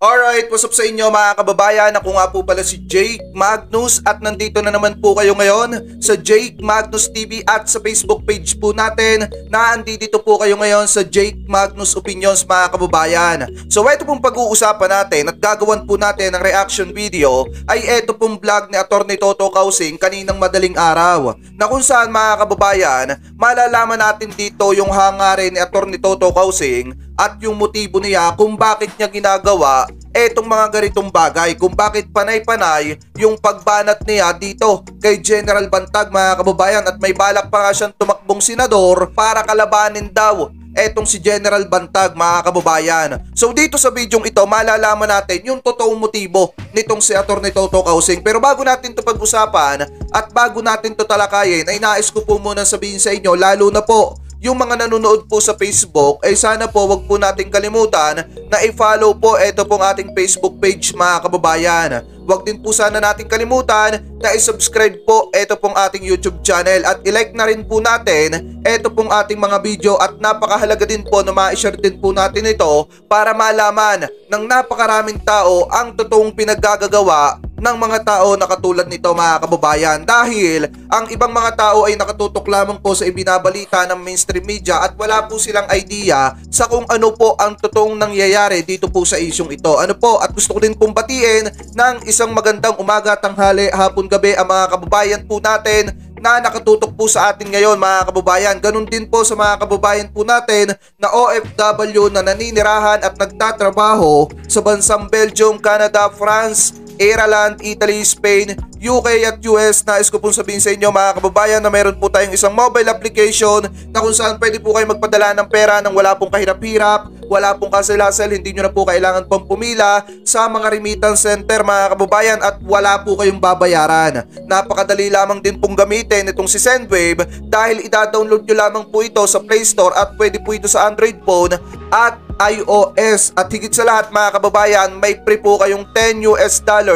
Alright, what's up sa inyo mga kababayan? Ako nga po pala si Jake Magnus at nandito na naman po kayo ngayon sa Jake Magnus TV at sa Facebook page po natin na andito po kayo ngayon sa Jake Magnus Opinions mga kababayan. So ito pong pag-uusapan natin at gagawan po natin ng reaction video ay ito pong vlog ni Atty. Toto Causing kaninang madaling araw na kung saan mga kababayan malalaman natin dito yung hangarin ni Atty. Toto Causing at yung motibo niya kung bakit niya ginagawa etong mga ganitong bagay, kung bakit panay-panay yung pagbanat niya dito kay General Bantag mga kababayan, at may balak pa nga siyang tumakbong senador para kalabanin daw etong si General Bantag mga kababayan. So dito sa bidyong ito malalaman natin yung totoong motibo nitong si Atty. Toto Causing. Pero bago natin ito pag-usapan at bago natin ito talakayin ay nais ko po muna sabihin sa inyo, lalo na po yung mga nanonood po sa Facebook, ay sana po wag po nating kalimutan na i-follow po ito pong ating Facebook page mga kababayan. Wag din po sana nating kalimutan na i-subscribe po ito pong ating YouTube channel at i-like na rin po natin ito pong ating mga video, at napakahalaga din po na ma-share din po natin ito para malaman ng napakaraming tao ang totoong pinaggagawa ng mga tao na katulad nito mga kababayan, dahil ang ibang mga tao ay nakatutok lamang po sa ibinabalita ng mainstream media at wala po silang idea sa kung ano po ang totoong nangyayari dito po sa isyong ito. Ano po, at gusto ko din pong batiin ng isang magandang umaga, tanghali, hapon, gabi ang mga kababayan po natin na nakatutok po sa atin ngayon mga kababayan. Ganun din po sa mga kababayan po natin na OFW na naninirahan at nagtatrabaho sa bansang Belgium, Canada, France, Ireland, Italy, Spain, UK at US. Nais ko pong sabihin sa inyo mga kababayan na meron po tayong isang mobile application na kung saan pwede po kayo magpadala ng pera nang wala pong kahirap-hirap, wala pong kasel-hasel, hindi nyo na po kailangan pang pumila sa mga remittance center mga kababayan, at wala po kayong babayaran. Napakadali lamang din pong gamitin itong si Sendwave dahil ida-download nyo lamang po ito sa Play Store at pwede po ito sa Android phone at iOS. At higit sa lahat mga kababayan, may free po kayong $10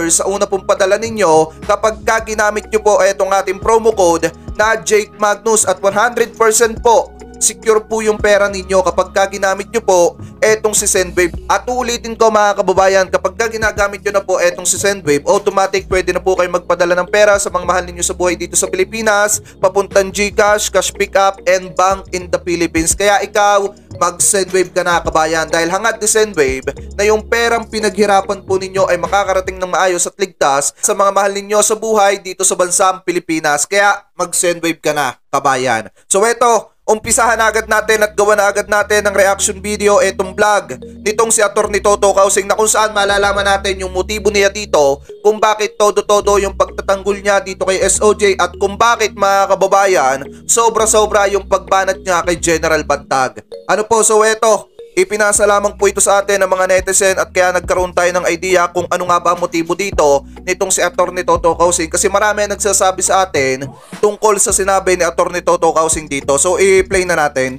sa una pong padala ninyo kapag ginamit nyo po itong ating promo code na Jake Magnus, at 100% po secure po yung pera ninyo kapag ginamit nyo po etong si Sendwave. At uulitin ko mga kababayan, kapag ginagamit nyo na po etong si Sendwave, automatic pwede na po kayo magpadala ng pera sa mga mahal ninyo sa buhay dito sa Pilipinas, papuntang GCash, cash pickup, and bank in the Philippines. Kaya ikaw, mag-Sendwave ka na kabayan, dahil hangad ni Sendwave na yung perang pinaghirapan po ninyo ay makakarating ng maayos at ligtas sa mga mahal ninyo sa buhay dito sa bansang Pilipinas. Kaya mag-Sendwave ka na kabayan. So eto, umpisahan agad natin at gawa na agad natin ng reaction video etong vlog nitong si Atty. Toto Causing, na kung saan malalaman natin yung motibo niya dito, kung bakit todo-todo yung pagtatanggol niya dito kay SOJ, at kung bakit mga kababayan sobra-sobra yung pagbanat niya kay General Bantag. Ano po, so eto, ipinasa lamang po ito sa atin ng mga netizen at kaya nagkaroon tayo ng idea kung ano nga ba ang motibo dito nitong si Atty. Toto Causing, kasi marami ang nagsasabi sa atin tungkol sa sinabi ni Atty. Toto Causing dito. So i-play na natin.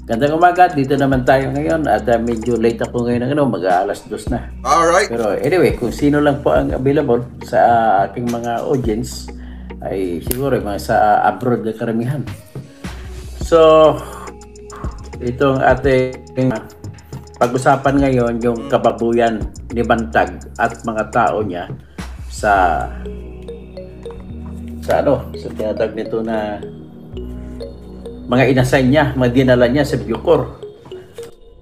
Gandang umaga, dito naman tayo ngayon at medyo late ako ngayon ng mag-aalas 2 na. Alright. Pero anyway, kung sino lang po ang available sa aking mga audience ay siguro mga sa abroad na karamihan. So itong ating pag-usapan ngayon yung kababuyan ni Bantag at mga tao niya sa tinatag nito na mga inassign niya, mga dinala niya sa Bucor.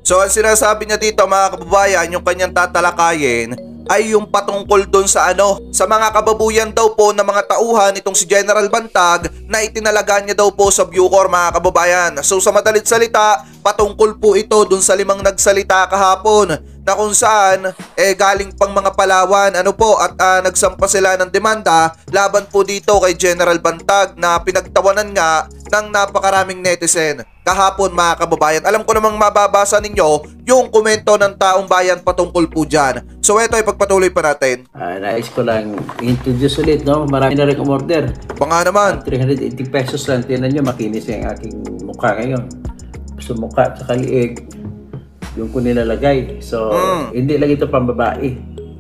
So ang sinasabi niya dito mga kababayan, yung kanyang tatalakayin ay yung patungkol doon sa sa mga kababuyan daw po na mga tauhan nitong si General Bantag na itinalaga niya daw po sa Bucor mga kababayan. So sa madalit salita, patungkol po ito doon sa 5 nagsalita kahapon na kung saan galing pang mga Palawan at nagsampa sila ng demanda laban po dito kay General Bantag na pinagtawanan nga ng napakaraming netizen kahapon mga kababayan. Alam ko namang mababasa ninyo yung komento ng taong bayan patungkol po dyan. So eto, ipagpatuloy pa natin. Nais ko lang introduce ulit, no? Marami na rin umorder. Pa nga naman. 380 pesos lang. Tinan nyo, makinis yung aking mukha ngayon. Sa mukha at sa kaliig, yung ko nilalagay. So, hindi lang ito pambabae.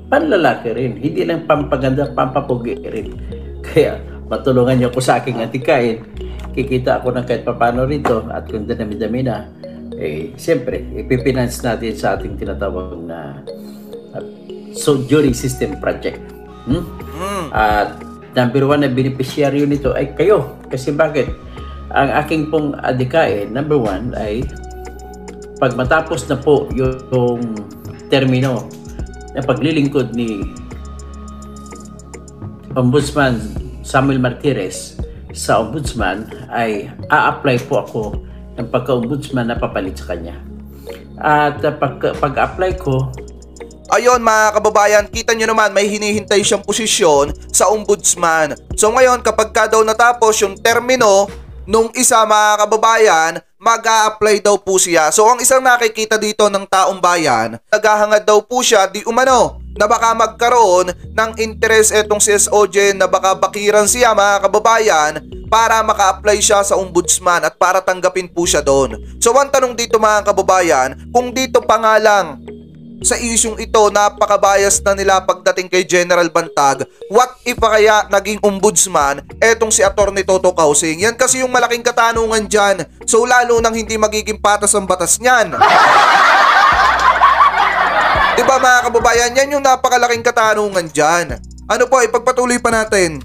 Panlalaki rin. Hindi lang pampaganda, pampapugi rin. Kaya, matulungan nyo ko sa aking atikain. Kikita ako ng kahit papano rito at kung dami-dami na, siyempre, ipipinance natin sa ating tinatawag na jury system project. At number one na beneficiaryo nito ay kayo. Kasi bakit? Ang aking pong adikain, number one, ay pag matapos na po yung termino na paglilingkod ni Ombudsman Samuel Martires sa Ombudsman, ay a-apply po ako ng pagka-Ombudsman na papalit sa kanya. At pag-apply ko, ayun mga kababayan, kita nyo naman may hinihintay siyang posisyon sa Ombudsman. So ngayon kapag ka daw natapos yung termino nung isa mga kababayan, mag-a-apply daw po siya. So ang isang nakikita dito ng taong bayan, naghahangad daw po siya di umano na baka magkaroon ng interest etong si SOJ na baka bakiran siya mga kababayan para maka-apply siya sa Ombudsman at para tanggapin po siya doon. So ang tanong dito mga kababayan, kung dito pa nga lang sa isyong ito, napaka-bias na nila pagdating kay General Bantag, what if kaya naging Ombudsman etong si Atty. Toto Kausing? Yan kasi yung malaking katanungan dyan. So lalo nang hindi magiging patas ang batas niyan. Diba mga kababayan, yan yung napakalaking katanungan dyan. Ano po, ipagpatuloy pa natin.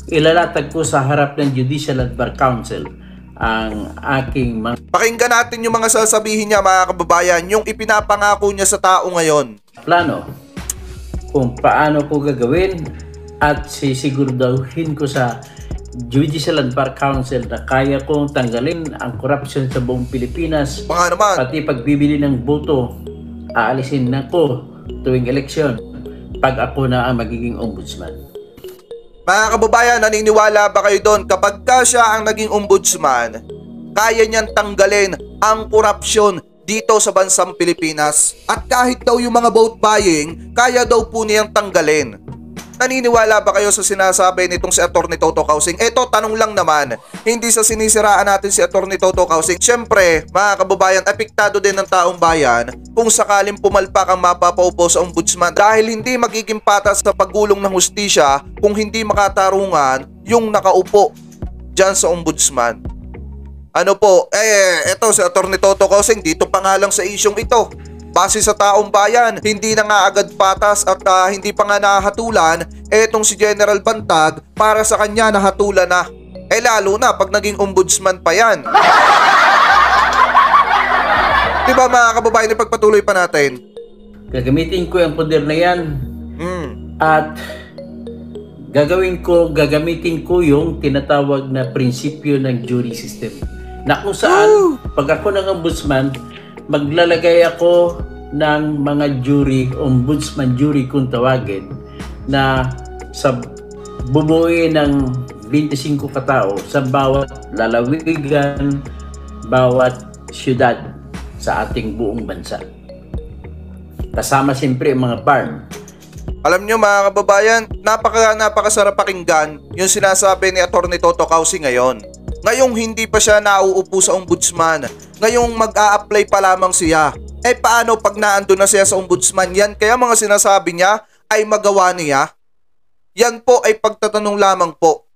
Ilalatag ko sa harap ng Judicial and Bar Council ang aking mga Pakinggan natin yung mga sasabihin niya mga kababayan, yung ipinapangako niya sa tao ngayon. plano kung paano ko gagawin at sisiguraduhin ko sa Judicial and Bar Council na kaya kong tanggalin ang corruption sa buong Pilipinas. Mga naman, Pati pagbibili ng boto, aalisin na ko tuwing eleksyon pag ako na ang magiging Ombudsman. mga kababayan, naniniwala ba kayo doon kapag ka siya ang naging Ombudsman, kaya niyang tanggalin ang korupsyon dito sa bansang Pilipinas? At kahit daw yung mga vote buying, kaya daw po niyang tanggalin. Naniniwala ba kayo sa sinasabi nitong si Atty. Toto Kausing? Eto, tanong lang naman. Hindi sa sinisiraan natin si Atty. Toto Kausing. Siyempre, mga kababayan, apektado din ng taong bayan kung sakaling pumalpak ang mapapaupo sa Ombudsman dahil hindi magiging patas sa paggulong ng hustisya kung hindi makatarungan yung nakaupo dyan sa Ombudsman. Ano po? Eto si Atty. Toto Kausing, dito pa nga lang sa isyong ito. Base sa taong bayan, hindi na nga agad patas at hindi pa nga nahatulan etong si General Bantag para sa kanya nahatulan na. Lalo na pag naging Ombudsman pa yan. Diba mga kababayan, ipagpatuloy pa natin. Gagamitin ko ang poder na yan at gagamitin ko yung tinatawag na prinsipyo ng jury system na kung saan pag ako ng Ombudsman, maglalagay ako ng mga jury, Ombudsman jury kung tawagin, na sa bubuuin ng 25 katao sa bawat lalawigan, bawat syudad sa ating buong bansa. Kasama siyempre ang mga barn. Alam nyo mga kababayan, napakasarap pakinggan yung sinasabi ni Atty. Toto Kausing ngayon. Ngayong hindi pa siya nauupo sa Ombudsman, ngayong mag-a-apply pa lamang siya. Paano pag naandun na siya sa Ombudsman? Yan kaya mga sinasabi niya ay magawa niya? Yan po ay pagtatanong lamang po.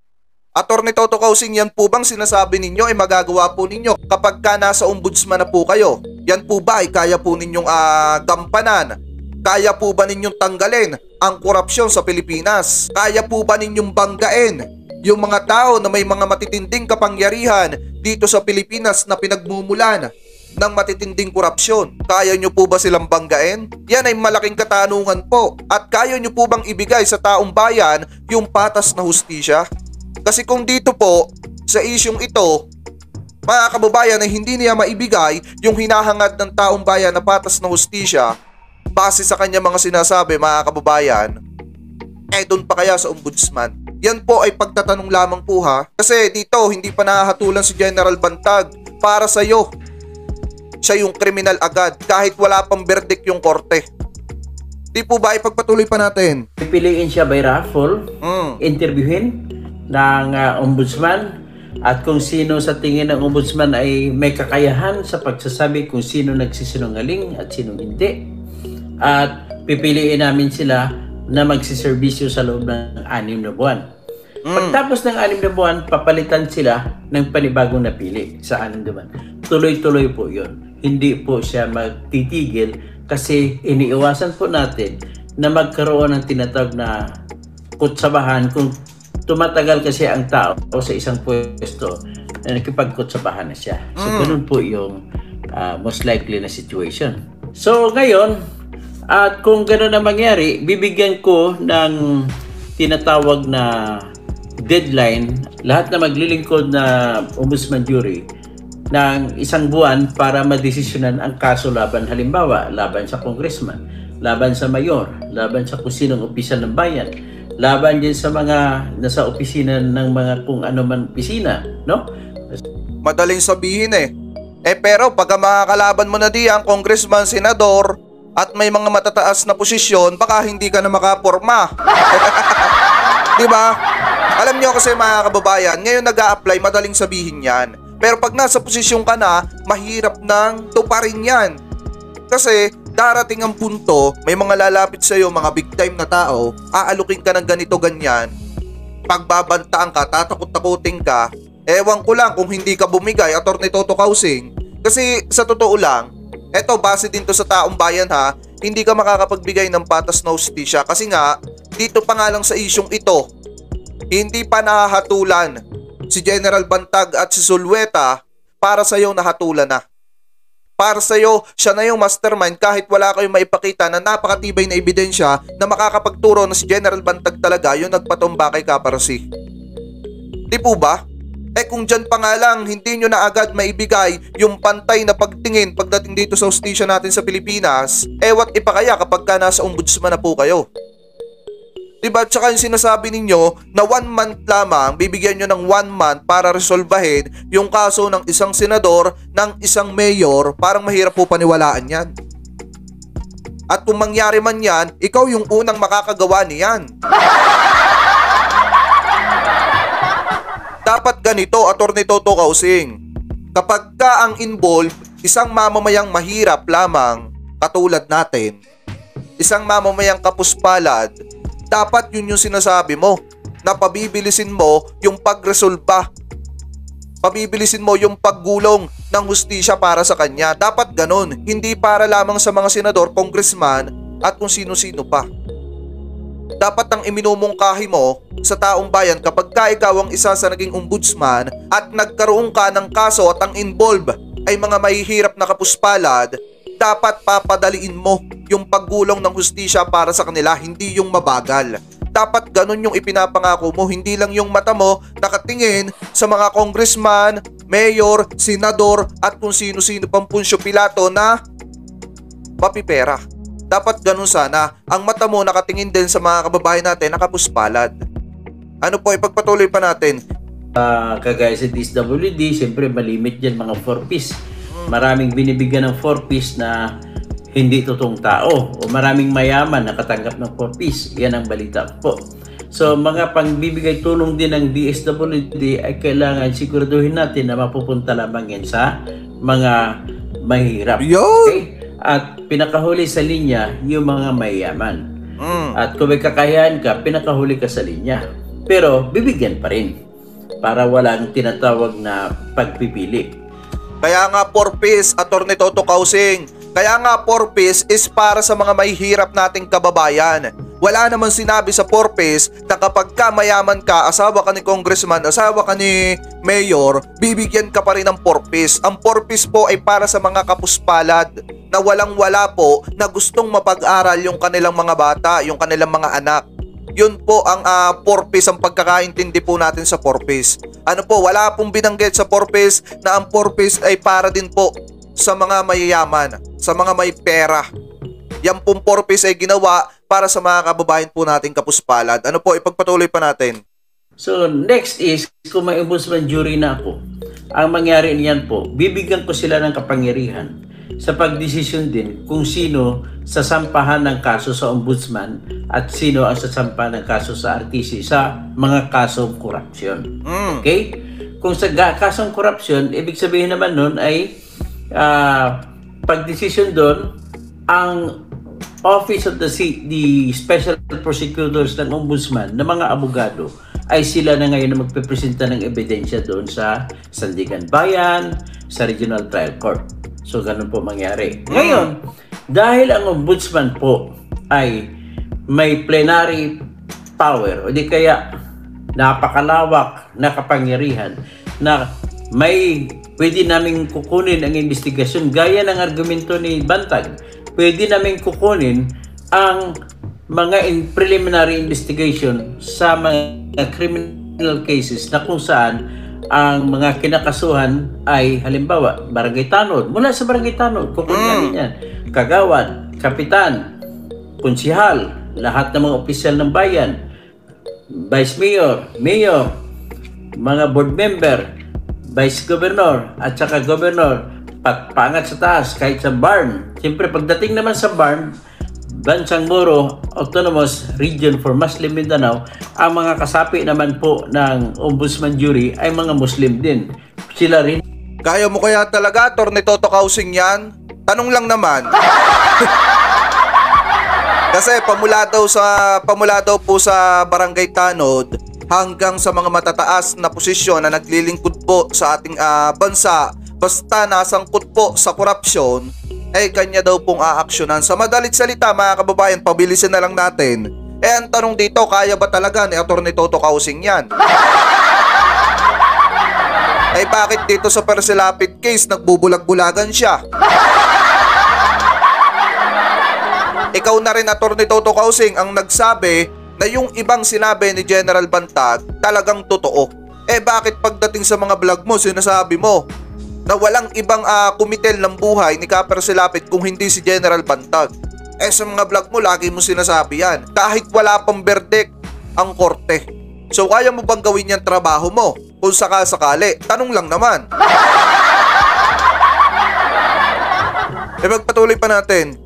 Atty. Toto Kausing, yan po bang sinasabi ninyo ay magagawa po ninyo kapag ka nasa Ombudsman na po kayo? Yan po ba ay kaya po ninyong gampanan? Kaya po ba ninyong tanggalin ang korupsyon sa Pilipinas? Kaya po ba ninyong banggain yung mga tao na may mga matitinding kapangyarihan dito sa Pilipinas na pinagmumulan ng matitinding korupsyon? Kaya nyo po ba silang banggain? Yan ay malaking katanungan po. At kaya nyo po bang ibigay sa taong bayan yung patas na hustisya? Kasi kung dito po, sa isyong ito, mga kababayan, ay hindi niya maibigay yung hinahangad ng taong bayan na patas na hustisya base sa kanya mga sinasabi, mga kababayan, doon pa kaya sa Ombudsman? Yan po ay pagtatanong lamang po ha. Kasi dito hindi pa nahahatulan si General Bantag para sa iyo. Siya yung kriminal agad kahit wala pang verdict yung korte. Di po ba ipagpatuloy pa natin? Pipiliin siya by raffle, interviewin ng Ombudsman at kung sino sa tingin ng Ombudsman ay may kakayahan sa pagsasabi kung sino nagsisinungaling at sino hindi. At pipiliin namin sila na magsiservisyo sa loob ng 6 na buwan. Pagtapos ng 6 na buwan, papalitan sila ng panibagong napili sa 6 na buwan. tuloy-tuloy po yun. Hindi po siya magtitigil kasi iniiwasan po natin na magkaroon ng tinatawag na kutsabahan kung tumatagal kasi ang tao sa isang pwesto na nakipagkutsabahan na siya. So, ganun po yung most likely na situation. So, ngayon, at kung gano'n na mangyari, bibigyan ko ng tinatawag na deadline lahat na maglilingkod na ombudsman jury ng isang buwan para madesisyonan ang kaso laban, halimbawa, laban sa congressman, laban sa mayor, laban sa kung sinong opisyal ng bayan, laban din sa mga nasa opisina ng mga kung ano man opisina, no? Madaling sabihin pero pagka makakalaban mo na diyan, congressman, senador, at may mga matataas na posisyon, baka hindi ka na makaporma. Di ba? Alam niyo kasi mga kababayan, ngayon nag-a-apply, madaling sabihin yan. Pero pag nasa posisyon ka na, mahirap nang tuparin yan. Kasi darating ang punto, may mga lalapit sa'yo, mga big time na tao, aalukin ka ng ganito ganyan, pagbabantaan ka, tatakot-takutin ka, ewan ko lang kung hindi ka bumigay, Atty. Toto Kausing. Kasi sa totoo lang, eto base din to sa taong bayan ha, hindi ka makakapagbigay ng patas na hustisya kasi nga, dito pa nga lang sa isyong ito, hindi pa nahahatulan si General Bantag at si Zulueta para sa'yo nahatulan na. Para sa'yo, siya na yung mastermind kahit wala kayong maipakita na napakatibay na ebidensya na makakapagturo na si General Bantag talaga yung nagpatumba kay Caparasi. Di po ba? Kung dyan pa nga lang, hindi nyo na agad maibigay yung pantay na pagtingin pagdating dito sa hustisya natin sa Pilipinas, what ipa kaya kapag ka nasa ombudsman na po kayo? Diba? Tsaka yung sinasabi ninyo na 1 month lamang, bibigyan nyo ng 1 month para resolbahin yung kaso ng isang senador, ng isang mayor, parang mahirap po paniwalaan yan. At kung mangyari man yan, ikaw yung unang makakagawa niyan. Dapat ganito, Atty. Toto Kausing. Kapag ka ang involved, isang mamamayang mahirap lamang, katulad natin, isang mamamayang kapuspalad, dapat yun yung sinasabi mo, na pabibilisin mo yung pagresolba. Pabibilisin mo yung paggulong ng hustisya para sa kanya. Dapat ganun, hindi para lamang sa mga senador, congressman, at kung sino-sino pa. Dapat ang iminumungkahi mo sa taong bayan kapag ka ikaw ang isa sa naging ombudsman at nagkaroon ka ng kaso at ang involved ay mga mahihirap na kapuspalad, dapat papadaliin mo yung paggulong ng hustisya para sa kanila, hindi yung mabagal. Dapat ganun yung ipinapangako mo, hindi lang yung mata mo nakatingin sa mga congressman, mayor, senador at kung sino-sino pang Punsyo Pilato na mapipera. Dapat ganun sana, ang mata mo nakatingin din sa mga kababayan natin na kapuspalad. Ano po, ipagpatuloy pa natin. Kagaya sa DSWD, siyempre malimit dyan mga 4-piece. Maraming binibigyan ng 4-piece na hindi totoong tao o maraming mayaman na katanggap ng 4-piece. Yan ang balita po. So mga pangbibigay tulong din ng DSWD ay kailangan siguraduhin natin na mapupunta lamang yan sa mga mahirap. Okay? At pinakahuli sa linya yung mga mayaman. At kung may kakayahan ka, pinakahuli ka sa linya. Pero bibigyan pa rin para walang tinatawag na pagpipili. Kaya nga 4-piece, Atty. Toto Kausing. Kaya nga 4-piece is para sa mga mahihirap nating kababayan. Wala naman sinabi sa 4-piece na kapag ka mayaman ka, asawa ka ni congressman, asawa ka ni mayor, bibigyan ka pa rin ng 4-piece. Ang 4-piece po ay para sa mga kapuspalad na walang-wala po na gustong mapag-aral yung kanilang mga bata, yung kanilang mga anak. Yun po ang 4-piece, ang pagkakaintindi po natin sa 4-piece. Ano po, wala pong binanggit sa 4-piece na ang 4-piece ay para din po sa mga mayayaman, sa mga may pera. Yan pong 4-piece ay ginawa para sa mga kababayan po nating kapuspalad. Ano po, ipagpatuloy pa natin. So next is, kung may ombudsman jury na ako, ang mangyari niyan po, bibigyan ko sila ng kapangyarihan sa pagdesisyon din kung sino sasampahan ng kaso sa ombudsman at sino ang sasampahan ng kaso sa RTC sa mga kasong korupsyon. Okay? Kung sa kasong korupsyon, ibig sabihin naman nun ay pagdesisyon doon, ang Office of the Special Prosecutors ng Ombudsman na mga abogado ay sila na ngayon na magpipresenta ng ebidensya doon sa Sandigan Bayan, sa Regional Trial Court. So ganun po mangyari. Ngayon, dahil ang ombudsman po ay may plenary power o di kaya napakalawak na kapangyarihan na may pwede naming kukunin ang investigasyon gaya ng argumento ni Bantag. Pwede naming kukunin ang mga preliminary investigation sa mga criminal cases na kung saan ang mga kinakasuhan ay halimbawa Barangay Tanod. Mula sa Barangay Tanod, kukunin namin yan. Kagawad, kapitan, konsihal, lahat ng mga opisyal ng bayan, vice mayor, mayor, mga board member, vice governor at saka governor, paangat sa taas kahit sa BARM. Siyempre pagdating naman sa BARM, Bansang Moro Autonomous Region for Muslim Mindanao, ang mga kasapi naman po ng Ombudsman Jury ay mga Muslim din. Sila rin. Kaya mo kaya talaga, Atty. Toto Kausing yan? Tanong lang naman. Kasi pamula daw po sa Barangay Tanod hanggang sa mga matataas na posisyon na naglilingkod po sa ating bansa, basta nasangkot po sa korupsyon, ay kanya daw pong aaksyonan. Sa madalit salita mga kababayan, pabilisin na lang natin. Ang tanong dito, kaya ba talaga ni Atty. Toto Kausing yan? Ay bakit dito sa Persilapit case nagbubulag-bulagan siya? Ikaw na rin, Atty. Toto Kausing, ang nagsabi na yung ibang sinabi ni General Bantag talagang totoo. Bakit pagdating sa mga vlog mo, sinasabi mo na walang ibang kumitel ng buhay ni Kaper Silapit kung hindi si General Bantag? Sa mga vlog mo, lagi mo sinasabi yan. Kahit wala pang verdict ang korte. So kaya mo bang gawin yung trabaho mo? Kung sakasakali, tanong lang naman. Magpatuloy pa natin.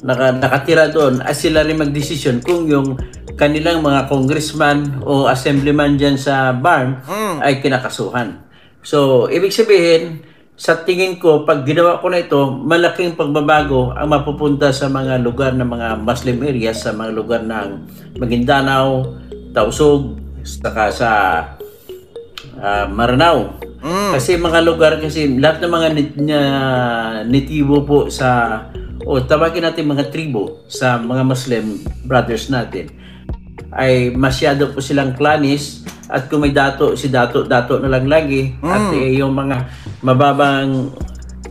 Nakatira doon at sila rin magdesisyon kung yung kanilang mga congressman o assemblyman dyan sa BARM ay kinakasuhan. So, ibig sabihin, sa tingin ko, pag ginawa ko na ito, malaking pagbabago ang mapupunta sa mga lugar ng mga Muslim areas, sa mga lugar ng Maguindanao, Tausug, saka sa Maranao. Kasi mga lugar, kasi lahat ng mga nitibo po sa, o tawagin natin mga tribo sa mga Muslim brothers natin, ay masyado po silang klanis. At kung may dato, si dato na lang lagi. At yung mga mababang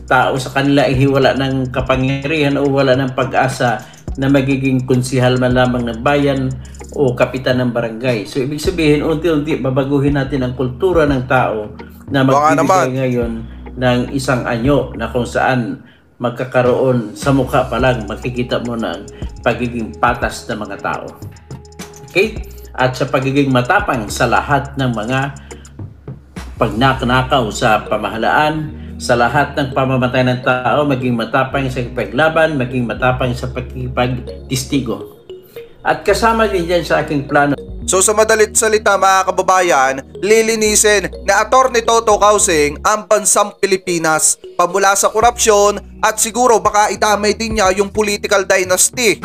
tao sa kanila ay wala ng kapangyarihan o wala ng pag-asa na magiging konsihal man lamang ng bayan o kapitan ng barangay. So ibig sabihin, unti-unti babaguhin natin ang kultura ng tao na magbibigay ngayon ng isang anyo na kung saan magkakaroon sa mukha pa lang makikita mo ng pagiging patas ng mga tao. Okay? At sa pagiging matapang sa lahat ng mga pagnanakaw sa pamahalaan, sa lahat ng pamamatay ng tao, maging matapang sa paglaban, maging matapang sa pagtestigo. At kasama din dyan sa aking plano. So sa madalit salita mga kababayan, lilinisin na Atty. Toto Kausing ang bansang Pilipinas pamula sa korupsyon at siguro baka idamay din niya yung political dynasty.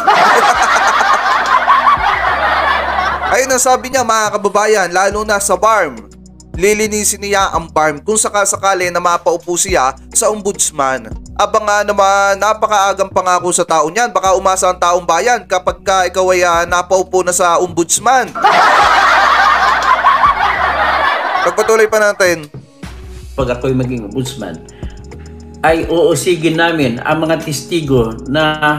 Ayun ang sabi niya mga kababayan, lalo na sa BARM. Lilinisin niya ang BARM kung sakasakali na mapaupo siya sa ombudsman. Abang nga naman, napakaagang pangako sa tao niyan. Baka umasa ang taong bayan kapag ikaw ay napaupo na sa ombudsman. Pagpatuloy pa natin. Pag ako'y maging ombudsman, ay uusigin namin ang mga testigo na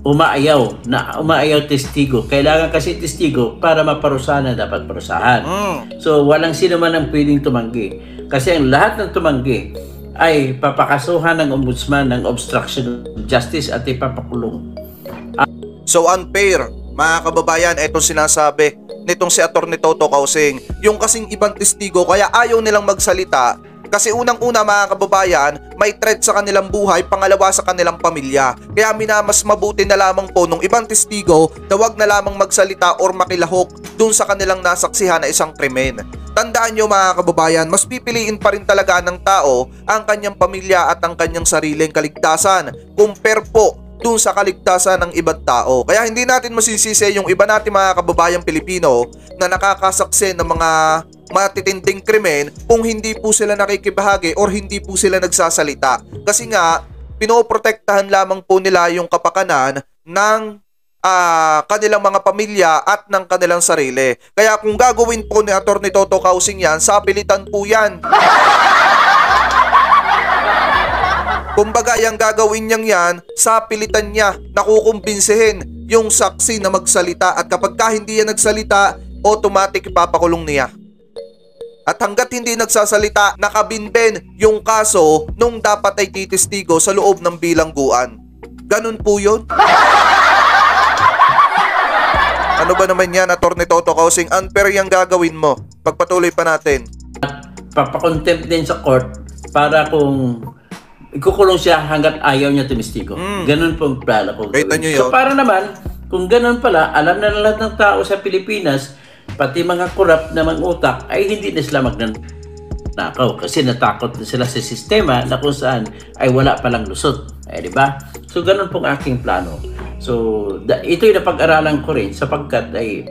umaayaw testigo. Kailangan kasi testigo para maparusahan na dapat parusahan. So walang sino man ang pwedeng tumanggi. Kasi ang lahat ng tumanggi ay papakasuhan ng ombudsman ng obstruction of justice at ipapakulong. So unfair, mga kababayan, itong sinasabi nitong si Atty. Toto Kausing. Yung kasing ibang testigo kaya ayaw nilang magsalita. Kasi unang-una mga kababayan, may threat sa kanilang buhay, pangalawa sa kanilang pamilya. Kaya mas mabuti na lamang po nung ibang testigo na wag na lamang magsalita or makilahok dun sa kanilang nasaksihan na isang krimen. Tandaan nyo mga kababayan, mas pipiliin pa rin talaga ng tao ang kanyang pamilya at ang kanyang sariling kaligtasan compare po dun sa kaligtasan ng ibang tao. Kaya hindi natin masisisi yung iba natin mga kababayang Pilipino na nakakasaksi ng mga matitinding krimen kung hindi po sila nakikibahagi or hindi po sila nagsasalita. Kasi nga, pinoprotektahan lamang po nila yung kapakanan ng kanilang mga pamilya at ng kanilang sarili. Kaya kung gagawin po ni Atty. Toto Kausing yan, sa pilitan po yan. Kumbaga, yung gagawin niyang yan, sa pilitan niya, nakukumbinsihin yung saksi na magsalita at kapag hindi yan nagsalita, automatic ipapakulong niya. At hanggat hindi nagsasalita, nakabinben yung kaso nung dapat ay titistigo sa loob ng bilangguan. Ganun po yun. Ano ba naman yan, Atty. Toto Kausing? Unfair yung gagawin mo. Pagpatuloy pa natin. Papakontempt din sa court para kung ikukulong siya hanggat ayaw niya tumistigo. Ganun po ang plano ko. Kita nyo yun? So para naman, kung ganun pala, alam na lahat ng tao sa Pilipinas, pati mga korap na mang-utak, ay hindi na sila magnanakaw kasi natakot na sila sa sistema na kung saan ay wala palang lusot. Di ba? So ganun pong aking plano. So ito'y napag-aralan ko rin sapagkat ay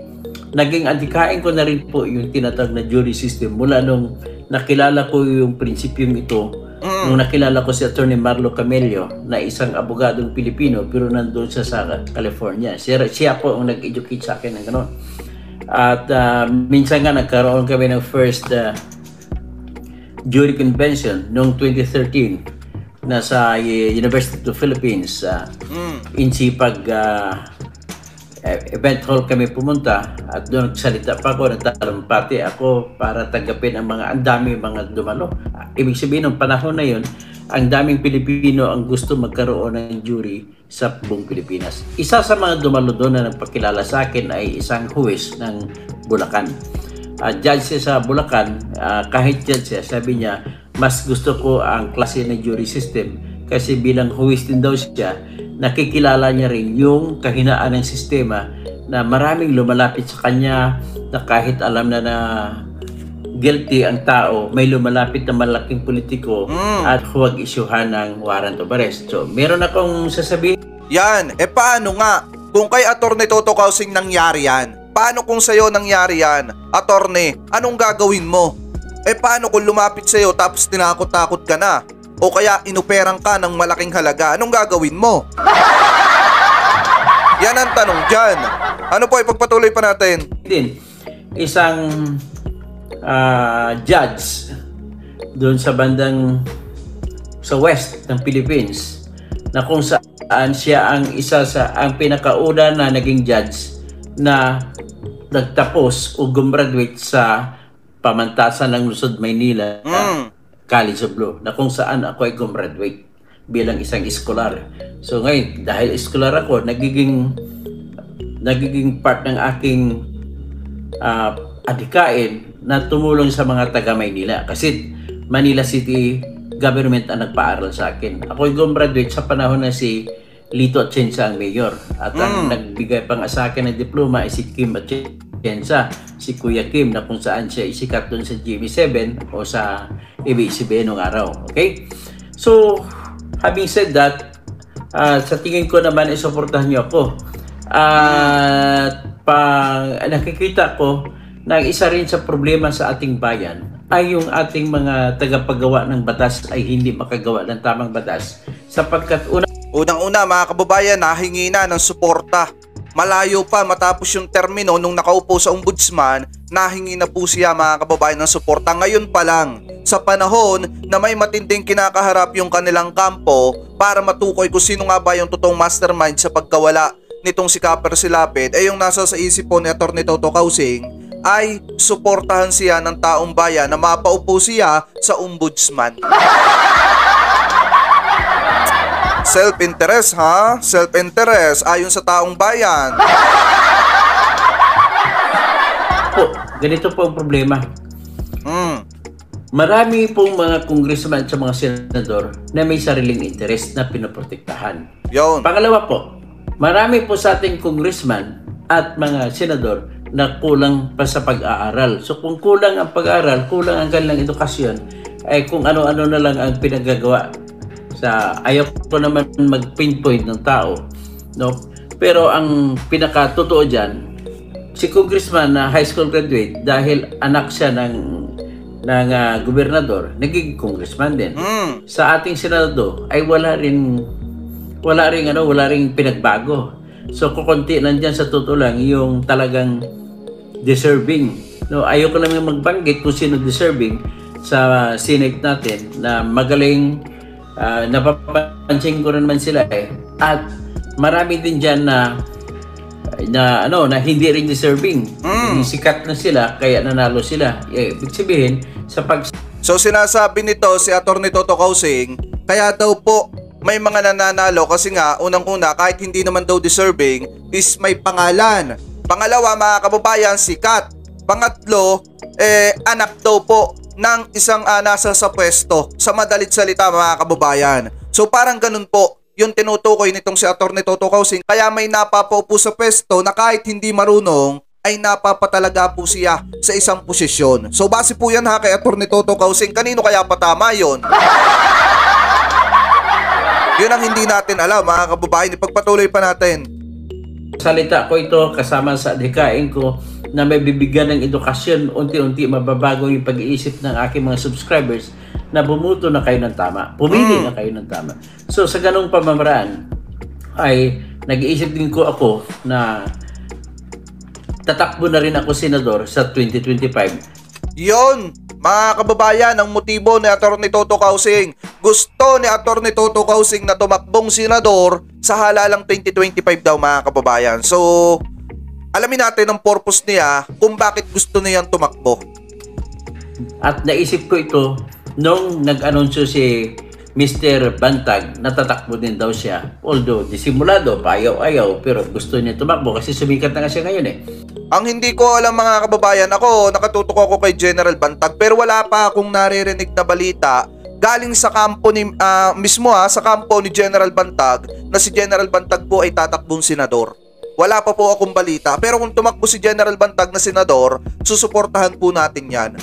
naging adikain ko na rin po yung tinatawag na jury system mula nung nakilala ko yung prinsipyong ito. Nung nakilala ko si Atty. Marlo Camello na isang abogadong Pilipino pero nandun siya sa California. Siya po ang nag-educate sa akin ng gano'n. At minsan nga nagkaroon kami ng first jury convention noong 2013 na sa University of the Philippines. Insipag event hall kami pumunta at doon nagsalita pa ako, nagtalampati ako para tanggapin ang dami mga dumalo. Ibig sabihin, ng panahon na yun, ang daming Pilipino ang gusto magkaroon ng jury sa buong Pilipinas. Isa sa mga dumalo doon na nagpakilala sa akin ay isang huwes ng Bulacan. Judge siya sa Bulacan, kahit judge siya, sabi niya, mas gusto ko ang klase ng jury system kasi bilang huwes din daw siya, nakikilala niya rin yung kahinaan ng sistema na maraming lumalapit sa kanya na kahit alam na guilty ang tao, may lumalapit na malaking politiko at huwag isyuhan ng warrant of arrest. So, meron akong sasabihin. Yan, paano nga? Kung kay Atty. Toto Kausing nangyari yan, paano kung sa'yo nangyari yan? Attorney, anong gagawin mo? Paano kung lumapit sa'yo tapos tinakot-takot ka na? O kaya inuperang ka ng malaking halaga, anong gagawin mo? Yan ang tanong dyan. Ano po, ipagpatuloy pa natin. Isang judge doon sa bandang sa west ng Philippines na kung saan siya ang isa sa pinakauna na naging judge na nagtapos o gumraduate sa pamantasan ng Luzon, Maynila, College of Law, na kung saan ako ay gumraduate bilang isang eskolar. So ngayon, dahil eskolar ako, nagiging part ng aking adikain na tumulong sa mga taga Maynila. Kasi Manila City government ang nagpaaral sa akin. Ako ay gumraduate sa panahon na si Lito Atienza ang mayor. At ang nagbigay pa nga sa akin ng diploma ay si Kim Atienza, si Kuya Kim, na kung saan siya isikat doon sa GMA7 o sa ABS-CBN noong araw. Okay? So, having said that, sa tingin ko naman ay suportahan niyo ako. At nakikita ko na isa rin sa problema sa ating bayan ay yung ating mga tagapagawa ng batas ay hindi makagawa ng tamang batas sapagkat unang-una mga kababayan, nahingi na ng suporta. Malayo pa matapos yung termino nung nakaupo sa ombudsman, nahingi na po siya mga kababayan ng suporta. Ngayon pa lang, sa panahon na may matinding kinakaharap yung kanilang kampo para matukoy kung sino nga ba yung totoong mastermind sa pagkawala nitong si Kapper Silapid, ay yung nasa sa isip po ni Atty. Toto Kausing ay suportahan siya ng taong bayan na mapaupo siya sa ombudsman. Self-interest ha? Self-interest ayon sa taong bayan. Ganito po ang problema. Marami pong mga congressman at mga senador na may sariling interest na pinoprotektahan. Yun. Pangalawa po, marami po sa ating congressman at mga senador na kulang pa sa pag-aaral. So kung kulang ang pag-aaral, kulang ang kanilang edukasyon, ay kung ano-ano na lang ang pinagagawa Ayaw ko naman mag-pinpoint ng tao, no? Pero ang pinaka-totoo diyan, si Congressman na high school graduate, dahil anak siya ng gobernador, naging congressman din. Sa ating senado ay wala ring pinagbago. So kukunti nandiyan sa totoo lang yung talagang deserving. No, ayoko lang magbanggit kung sino deserving sa Senate natin na magaling. Napapansin ko naman sila at marami din diyan na hindi rin deserving. Sikat na sila kaya nanalo sila. Ibig sabihin So sinasabi nito si Atty. Toto Kausing, kaya daw po may mga nananalo kasi nga unang-una kahit hindi naman daw deserving is may pangalan. Pangalawa, mga kababayan, sikat. Pangatlo, anak daw po ng isang nasa sa pwesto. Sa madalit salita, mga kababayan. So parang ganun po yung tinutukoy nitong si Atty. Toto Kausing, kaya may napapaupo sa pwesto na kahit hindi marunong ay napapatalaga po siya sa isang posisyon. So base po yan kay Atty. Toto Kausing. Kanino kaya patama yon? Yun ang hindi natin alam, mga kababayan. Ipagpatuloy pa natin. Salita ko ito kasama sa adhikain ko na may bibigyan ng edukasyon, unti-unti mababago yung pag-iisip ng aking mga subscribers na bumuto na kayo ng tama. Pumili na kayo ng tama. So sa ganong pamamaraan ay nag-iisip din ko ako na tatakbo na rin ako senador sa 2025. Yon, mga kababayan, ang motibo ni Atty. Toto Kausing. Gusto ni Atty. Toto Kausing na tumakbong senador sa halalang 2025 daw, mga kababayan. So alamin natin ang purpose niya kung bakit gusto niyang tumakbo. At naisip ko ito nung nag-anunsyo si Mr. Bantag na tatakbo din daw siya. Although disimulado, paayaw-ayaw, pero gusto niya tumakbo kasi sumikat na nga siya ngayon Ang hindi ko alam, mga kababayan, ako nakatutok ako kay General Bantag pero wala pa akong naririnig na balita galing sa kampo ni sa kampo ni General Bantag na si General Bantag po ay tatakbong senador. Wala pa po akong balita. Pero kung tumakbo si General Bantag na senador, susuportahan po natin yan.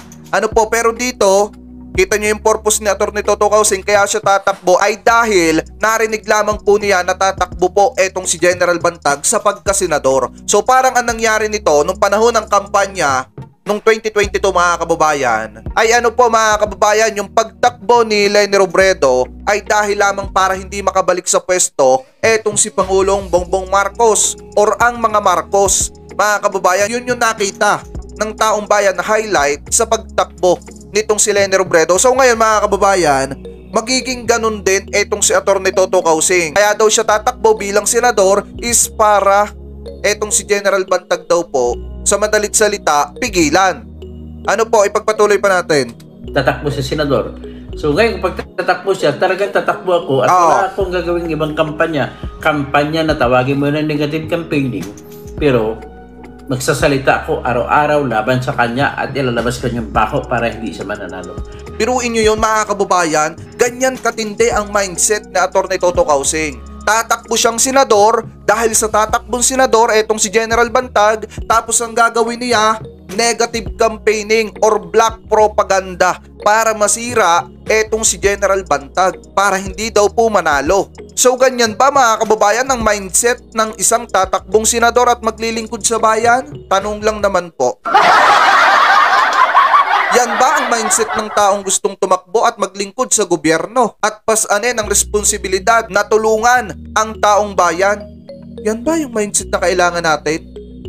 Pero dito, kita nyo yung purpose ni Atty. Toto Kausing kaya siya tatakbo ay dahil narinig lamang po niya na tatakbo po etong si General Bantag sa pagkasenador. So parang ang nangyari nito nung panahon ng kampanya nung 2022, mga kababayan, ay mga kababayan, yung pagtakbo ni Leni Robredo ay dahil lamang para hindi makabalik sa pwesto etong si Pangulong Bongbong Marcos or ang mga Marcos. Mga kababayan, yun yung nakita ng taong bayan na highlight sa pagtakbo nitong si Leni Robredo. So ngayon, mga kababayan, magiging ganun din etong si Atty. Toto Kausing. Kaya daw siya tatakbo bilang senador is para etong si General Bantag daw po, sa madalit salita, pigilan. Ipagpatuloy pa natin. Tatakbo si senador. So ngayon, pag tatakbo siya, talagang tatakbo ako at wala akong gagawing ibang kampanya. Kampanya na tawagin mo na negative campaigning. Pero magsasalita ako araw-araw laban sa kanya at ilalabas ko yung bako para hindi siya mananalo. Biruin nyo yun, mga kababayan, ganyan katindi ang mindset ni Atty. Toto Kausing. Tatakbo siyang senador dahil sa tatakbong senador etong si General Bantag, tapos ang gagawin niya negative campaigning or black propaganda para masira etong si General Bantag para hindi daw po manalo. So ganyan ba, mga kababayan, ang mindset ng isang tatakbong senador at maglilingkod sa bayan? Tanong lang naman po. Yan ba ang mindset ng taong gustong tumakbo at maglingkod sa gobyerno at pasanin ang responsibilidad na tulungan ang taong bayan? Yan ba yung mindset na kailangan natin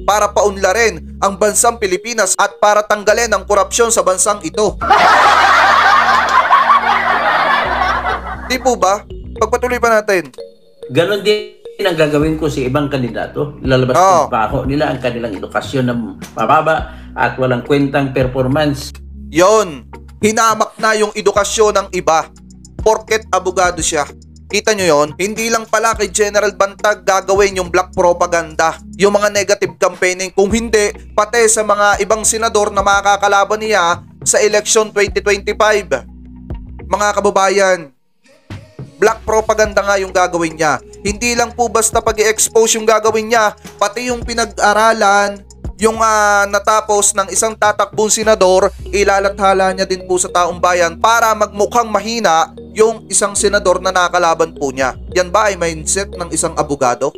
para paunlarin ang bansang Pilipinas at para tanggalin ang korupsyon sa bansang ito? Di po ba? Pagpatuloy pa natin. Ganon din ang gagawin ko sa ibang kandidato. Ilalabas ko pa ako nila ang kanilang edukasyon na mababa at walang kwentang performance. Yon, hinamak na yung edukasyon ng iba porket abogado siya. Kita nyo yon? Hindi lang pala kay General Bantag gagawin yung black propaganda, yung mga negative campaigning, kung hindi, pati sa mga ibang senador na makakalaban niya sa election 2025. Mga kababayan, black propaganda nga yung gagawin niya. Hindi lang po basta pag-i-expose yung gagawin niya, pati yung pinag-aralan, yung natapos ng isang tatakbong senador, ilalathala niya din po sa taong bayan para magmukhang mahina yung isang senador na nakalaban po niya? Yan ba ay mindset ng isang abogado?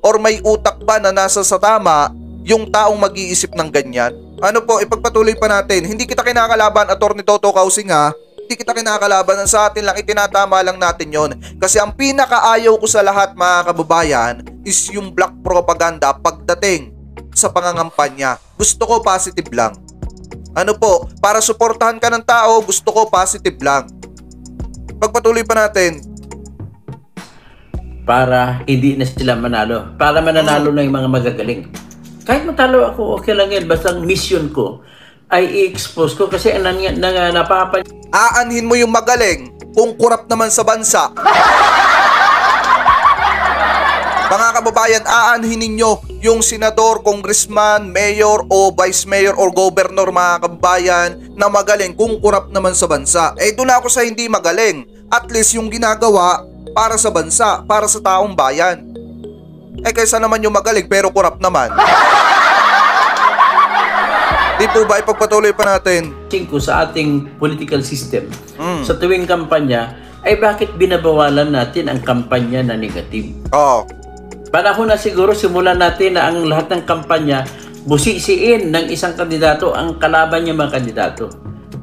Or may utak ba na nasa sa tama yung taong mag-iisip ng ganyan? Ano po, ipagpatuloy pa natin. Hindi kita kinakalaban, Atty. Toto Kausing ha. Hindi kita kinakalaban, sa atin lang, itinatama lang natin yon. Kasi ang pinakaayaw ko sa lahat mga kababayan is yung black propaganda pagdating sa pangangampanya. Gusto ko positive lang. Ano po, para suportahan ka ng tao, gusto ko positive lang. Pagpatuloy pa natin. Para hindi na sila manalo. Para mananalo na yung mga magagaling. Kahit matalo ako, okay lang yan. Basta ang mission ko ay i-expose ko kasi Aanhin mo yung magaling kung kurap naman sa bansa. Mga kababayan, aanhin ninyo yung senador, congressman, mayor o vice mayor or governor mga kababayan na magaling kung kurap naman sa bansa. Doon ako sa hindi magaling. At least yung ginagawa para sa bansa, para sa taong bayan. Kaysa naman yung magaling pero kurap naman. Di po ba, ipagpatuloy pa natin. Ko sa ating political system sa tuwing kampanya ay bakit binabawalan natin ang kampanya na negative? Panahon na siguro simulan natin na ang lahat ng kampanya busisiin ng isang kandidato ang kalaban niya mga kandidato.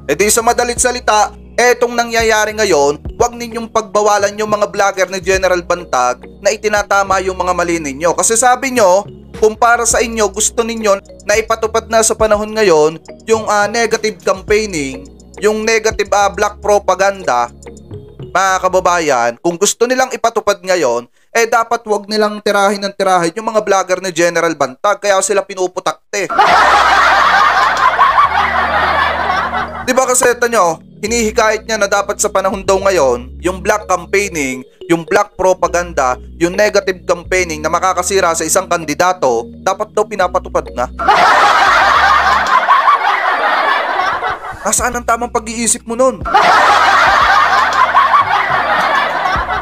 Di sa madalit salita, etong nangyayari ngayon, huwag ninyong pagbawalan yung mga vlogger ni General Bantag na itinatama yung mga mali ninyo. Kasi sabi nyo, kung para sa inyo, gusto ninyo na ipatupad na sa panahon ngayon yung negative campaigning, yung negative black propaganda, mga kababayan, kung gusto nilang ipatupad ngayon, dapat wag nilang tirahin ng tirahin yung mga vlogger ni General Bantag, kaya sila pinuputakte. Diba kasi ito nyo, hinihikayat niya na dapat sa panahon daw ngayon, yung black campaigning, yung black propaganda, yung negative campaigning na makakasira sa isang kandidato, dapat daw pinapatupad na. Nasaan ang tamang pag-iisip mo nun?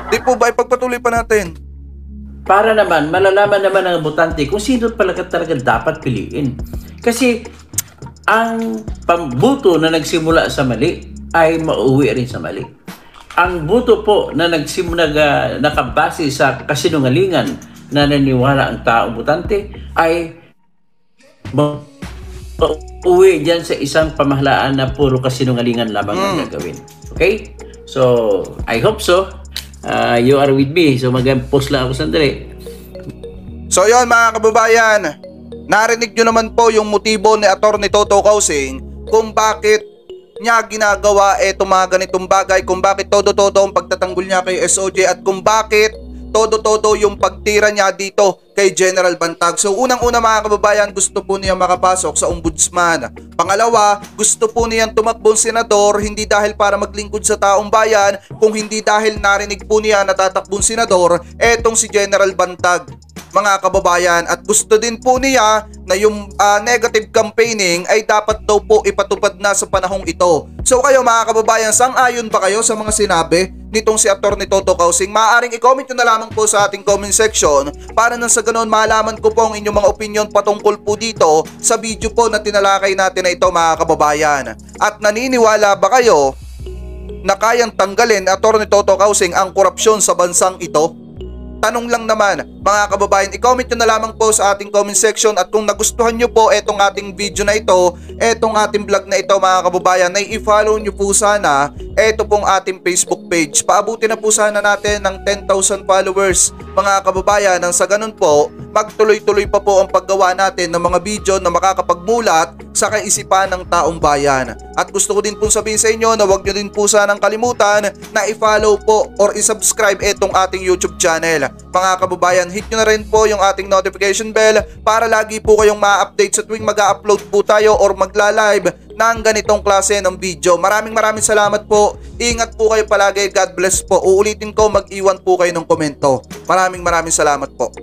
Di po ba, ipagpatuloy pa natin. Para naman, malalaman naman ng botante kung sino talaga dapat piliin. Kasi ang pambuto na nagsimula sa mali ay mauwi rin sa mali. Ang buto po na nakabase sa kasinungalingan na naniwala ang tao botante ay mauwi dyan sa isang pamahalaan na puro kasinungalingan lamang ang gagawin. Okay? So, I hope so. You are with me. So, mag-post lang ako sandali. So, yun mga kababayan. Narinig nyo naman po yung motibo ni Atty. Toto Kausing kung bakit niya ginagawa itong mga ganitong bagay, kung bakit todo-todo ang pagtatanggol niya kay SOJ at kung bakit todo-todo yung pagtira niya dito kay General Bantag. So unang-una mga kababayan, gusto po niya makapasok sa ombudsman. Pangalawa, gusto po niyang tumakbong senador hindi dahil para maglingkod sa taong bayan, kung hindi dahil narinig po niya na tatakbong senador etong si General Bantag. Mga kababayan, at gusto din po niya na yung negative campaigning ay dapat daw po ipatupad na sa panahong ito. So kayo mga kababayan, sang-ayon ba kayo sa mga sinabi nitong si Atty. Toto Kausing? Maaaring i-comment nyo na lamang po sa ating comment section para nang sa ganoon malaman ko po ang inyong mga opinion patungkol po dito sa video po na tinalakay natin na ito mga kababayan. At naniniwala ba kayo na kayang tanggalin ni Atty. Toto Kausing ang korupsyon sa bansang ito? Tanong lang naman mga kababayan, i-comment nyo na lamang po sa ating comment section. At kung nagustuhan nyo po etong ating video na ito, etong ating vlog na ito mga kababayan, ay i-follow nyo po sana eto pong ating Facebook page. Paabutin na po sana natin ng 10,000 followers mga kababayan, nang sa ganun po magtuloy-tuloy pa po ang paggawa natin ng mga video na makakapagmulat sa kaisipan ng taong bayan. At gusto ko din po sabihin sa inyo na huwag nyo din po sanang kalimutan na i-follow po or i-subscribe etong ating YouTube channel. Mga kababayan, hit nyo na rin po yung ating notification bell para lagi po kayong ma-update sa tuwing mag-upload po tayo or magla-live ng ganitong klase ng video. Maraming salamat po. Ingat po kayo palagi. God bless po. Uulitin ko, mag-iwan po kayo ng komento. Maraming salamat po.